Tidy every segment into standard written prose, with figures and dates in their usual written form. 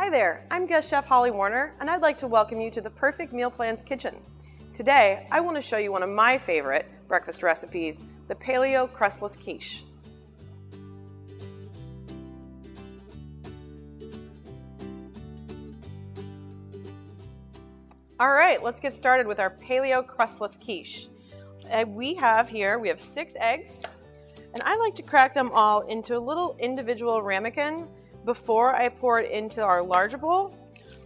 Hi there, I'm guest chef Holly Warner, and I'd like to welcome you to the Perfect Meal Plans Kitchen. Today, I want to show you one of my favorite breakfast recipes, the Paleo Crustless Quiche. All right, let's get started with our Paleo Crustless Quiche. We have 6 eggs, and I like to crack them all into a little individual ramekin before I pour it into our larger bowl.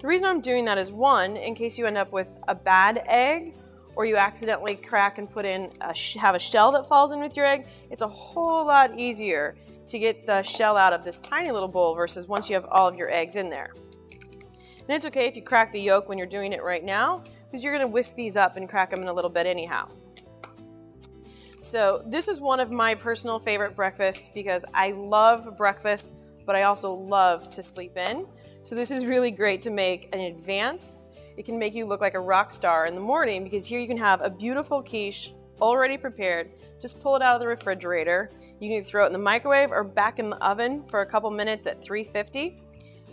The reason I'm doing that is, one, in case you end up with a bad egg or you accidentally crack and put in have a shell that falls in with your egg, it's a whole lot easier to get the shell out of this tiny little bowl versus once you have all of your eggs in there. And it's okay if you crack the yolk when you're doing it right now, because you're going to whisk these up and crack them in a little bit anyhow. So this is one of my personal favorite breakfasts because I love breakfast, but I also love to sleep in. So this is really great to make in advance. It can make you look like a rock star in the morning because here you can have a beautiful quiche already prepared. Just pull it out of the refrigerator. You can either throw it in the microwave or back in the oven for a couple minutes at 350.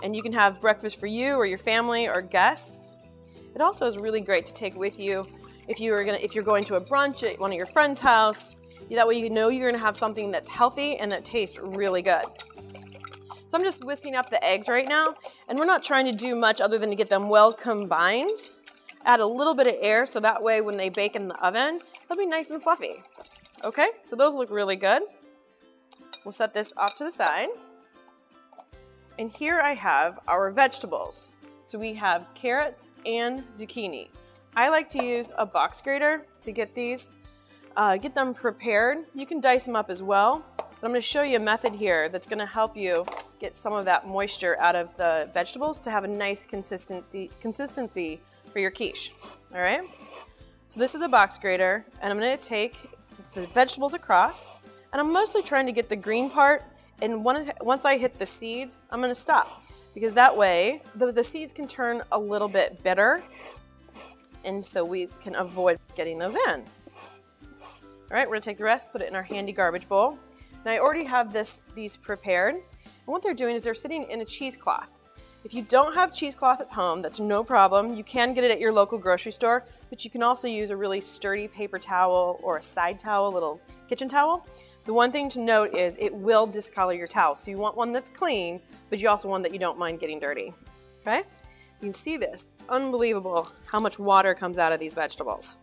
And you can have breakfast for you or your family or guests. It also is really great to take with you if you're going to a brunch at one of your friend's house. That way you know you're gonna have something that's healthy and that tastes really good. So I'm just whisking up the eggs right now, and we're not trying to do much other than to get them well combined. Add a little bit of air so that way when they bake in the oven, they'll be nice and fluffy. Okay, so those look really good. We'll set this off to the side. And here I have our vegetables. So we have carrots and zucchini. I like to use a box grater to get these, get them prepared. You can dice them up as well. But I'm going to show you a method here that's going to help you get some of that moisture out of the vegetables to have a nice consistency for your quiche. All right. So this is a box grater, and I'm going to take the vegetables across, and I'm mostly trying to get the green part. And once I hit the seeds, I'm going to stop because that way the seeds can turn a little bit bitter, and so we can avoid getting those in. All right, we're going to take the rest, put it in our handy garbage bowl. Now I already have these prepared, and what they're doing is they're sitting in a cheesecloth. If you don't have cheesecloth at home, that's no problem. You can get it at your local grocery store, but you can also use a really sturdy paper towel or a side towel, a little kitchen towel. The one thing to note is it will discolor your towel, so you want one that's clean, but you also want that you don't mind getting dirty. Okay? You can see this. It's unbelievable how much water comes out of these vegetables.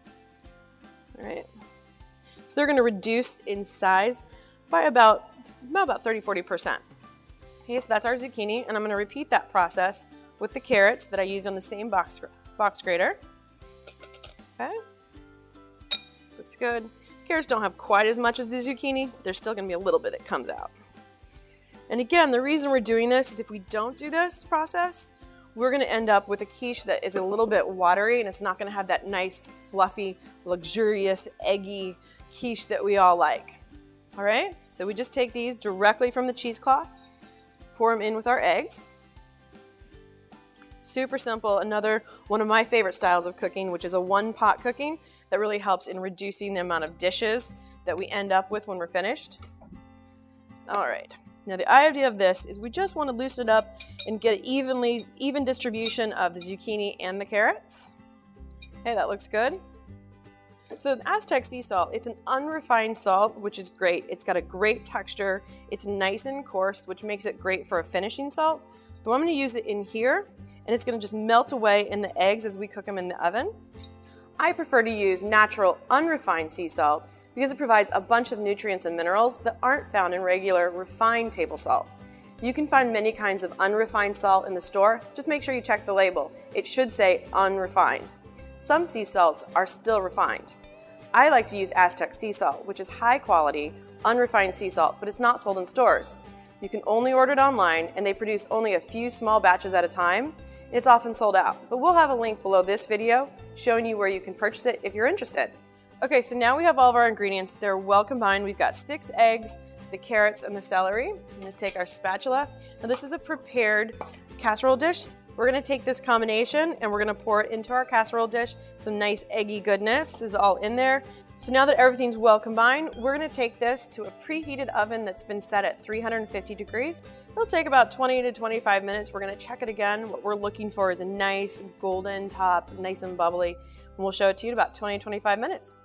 All right. So they're going to reduce in size by about 30–40%. Okay, so that's our zucchini, and I'm going to repeat that process with the carrots that I used on the same box grater. Okay, this looks good. Carrots don't have quite as much as the zucchini, but there's still going to be a little bit that comes out. And again, the reason we're doing this is if we don't do this process, we're going to end up with a quiche that is a little bit watery, and it's not going to have that nice, fluffy, luxurious, eggy quiche that we all like. All right, so we just take these directly from the cheesecloth, pour them in with our eggs. Super simple. Another one of my favorite styles of cooking, which is a one-pot cooking that really helps in reducing the amount of dishes that we end up with when we're finished. All right, now the idea of this is we just want to loosen it up and get an even distribution of the zucchini and the carrots. Okay, that looks good. So the Aztec sea salt, it's an unrefined salt, which is great. It's got a great texture. It's nice and coarse, which makes it great for a finishing salt. So I'm going to use it in here, and it's going to just melt away in the eggs as we cook them in the oven. I prefer to use natural, unrefined sea salt because it provides a bunch of nutrients and minerals that aren't found in regular, refined table salt. You can find many kinds of unrefined salt in the store. Just make sure you check the label. It should say unrefined. Some sea salts are still refined. I like to use Aztec sea salt, which is high quality, unrefined sea salt, but it's not sold in stores. You can only order it online, and they produce only a few small batches at a time. It's often sold out, but we'll have a link below this video showing you where you can purchase it if you're interested. Okay, so now we have all of our ingredients. They're well combined. We've got 6 eggs, the carrots, and the celery. I'm going to take our spatula. Now this is a prepared casserole dish. We're going to take this combination and we're going to pour it into our casserole dish. Some nice eggy goodness is all in there. So now that everything's well combined, we're gonna take this to a preheated oven that's been set at 350 degrees. It'll take about 20 to 25 minutes. We're gonna check it again. What we're looking for is a nice golden top, nice and bubbly. And we'll show it to you in about 20 to 25 minutes.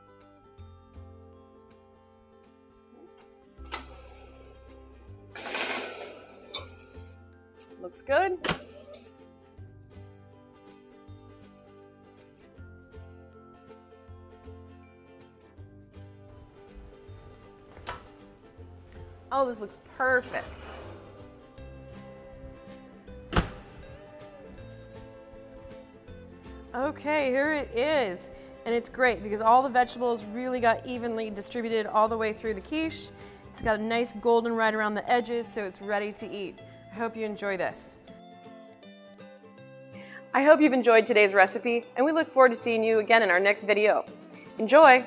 Looks good. Oh, this looks perfect. Okay, here it is. And it's great because all the vegetables really got evenly distributed all the way through the quiche. It's got a nice golden right around the edges, so it's ready to eat. I hope you enjoy this. I hope you've enjoyed today's recipe, and we look forward to seeing you again in our next video. Enjoy!